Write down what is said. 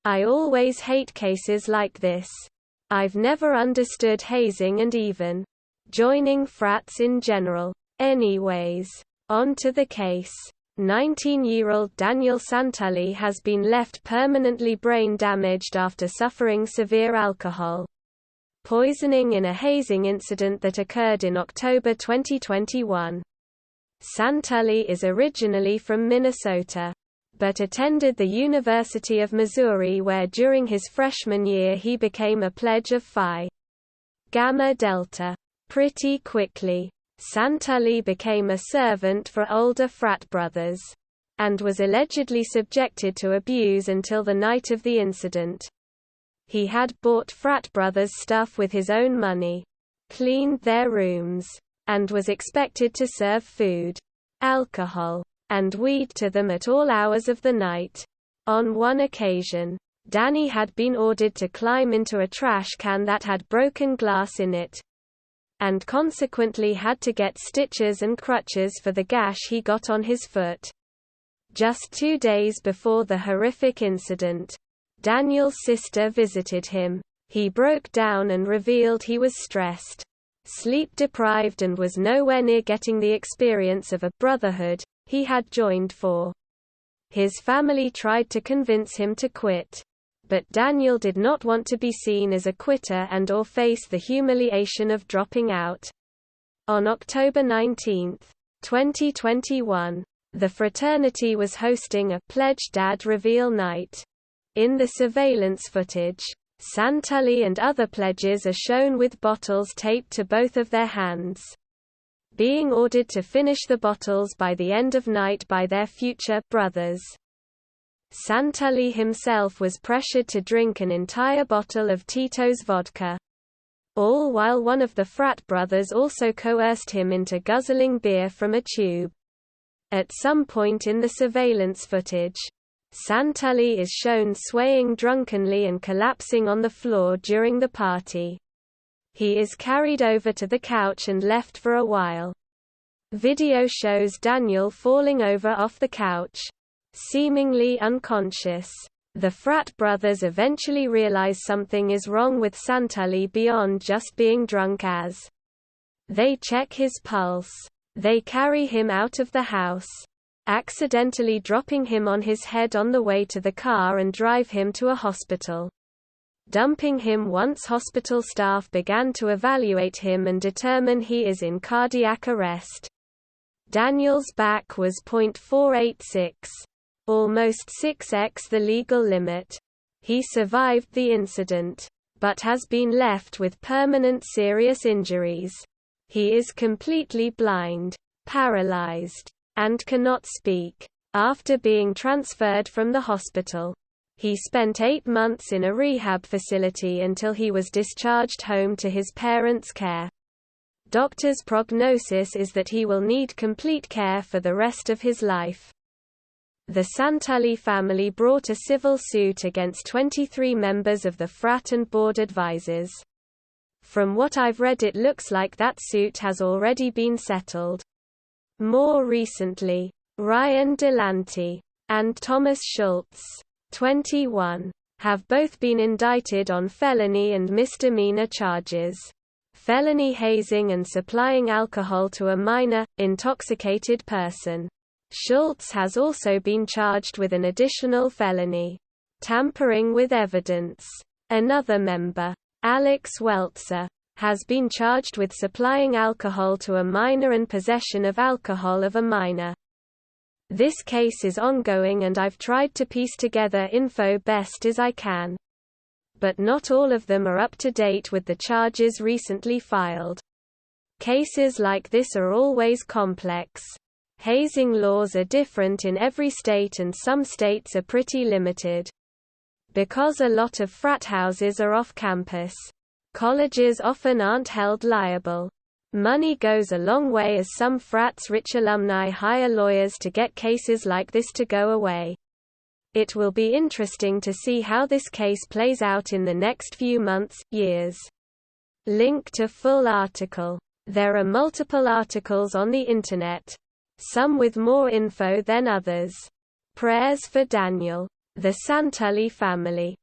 I always hate cases like this. I've never understood hazing and even joining frats in general. Anyways, on to the case. 19-year-old Daniel Santulli has been left permanently brain damaged after suffering severe alcohol poisoning in a hazing incident that occurred in October 2021. Santulli is originally from Minnesota, but attended the University of Missouri where during his freshman year he became a pledge of Phi Gamma Delta. Pretty quickly, Santulli became a servant for older frat brothers, and was allegedly subjected to abuse until the night of the incident. He had bought frat brothers stuff with his own money, cleaned their rooms, and was expected to serve food, alcohol, and weed to them at all hours of the night. On one occasion, Danny had been ordered to climb into a trash can that had broken glass in it, and consequently had to get stitches and crutches for the gash he got on his foot. Just 2 days before the horrific incident, Daniel's sister visited him. He broke down and revealed he was stressed, sleep-deprived and was nowhere near getting the experience of a brotherhood he had joined for. His family tried to convince him to quit, but Daniel did not want to be seen as a quitter and/or face the humiliation of dropping out. On October 19, 2021, the fraternity was hosting a Pledge Dad reveal night. In the surveillance footage, Santulli and other pledges are shown with bottles taped to both of their hands, being ordered to finish the bottles by the end of night by their future brothers. Santulli himself was pressured to drink an entire bottle of Tito's vodka, all while one of the frat brothers also coerced him into guzzling beer from a tube. At some point in the surveillance footage, Santulli is shown swaying drunkenly and collapsing on the floor during the party. He is carried over to the couch and left for a while. Video shows Daniel falling over off the couch, seemingly unconscious. The frat brothers eventually realize something is wrong with Santulli beyond just being drunk as they check his pulse. They carry him out of the house, accidentally dropping him on his head on the way to the car and drive him to a hospital, dumping him once hospital staff began to evaluate him and determine he is in cardiac arrest. Daniel's BAC was .486. Almost 6x the legal limit. He survived the incident, but has been left with permanent serious injuries. He is completely blind, paralyzed, and cannot speak. After being transferred from the hospital, he spent 8 months in a rehab facility until he was discharged home to his parents' care. Doctors' prognosis is that he will need complete care for the rest of his life. The Santulli family brought a civil suit against 23 members of the frat and board advisors. From what I've read, it looks like that suit has already been settled. More recently, Ryan Delante and Thomas Schultz, 21, have both been indicted on felony and misdemeanor charges: felony hazing and supplying alcohol to a minor, intoxicated person. Schultz has also been charged with an additional felony: tampering with evidence. Another member, Alex Weltzer, has been charged with supplying alcohol to a minor and possession of alcohol of a minor. This case is ongoing and I've tried to piece together info best as I can. But not all of them are up to date with the charges recently filed. Cases like this are always complex. Hazing laws are different in every state and some states are pretty limited. Because a lot of frat houses are off campus, colleges often aren't held liable. Money goes a long way as some frats' rich alumni hire lawyers to get cases like this to go away. It will be interesting to see how this case plays out in the next few months, years. Link to full article. There are multiple articles on the internet, some with more info than others. Prayers for Daniel. The Santulli family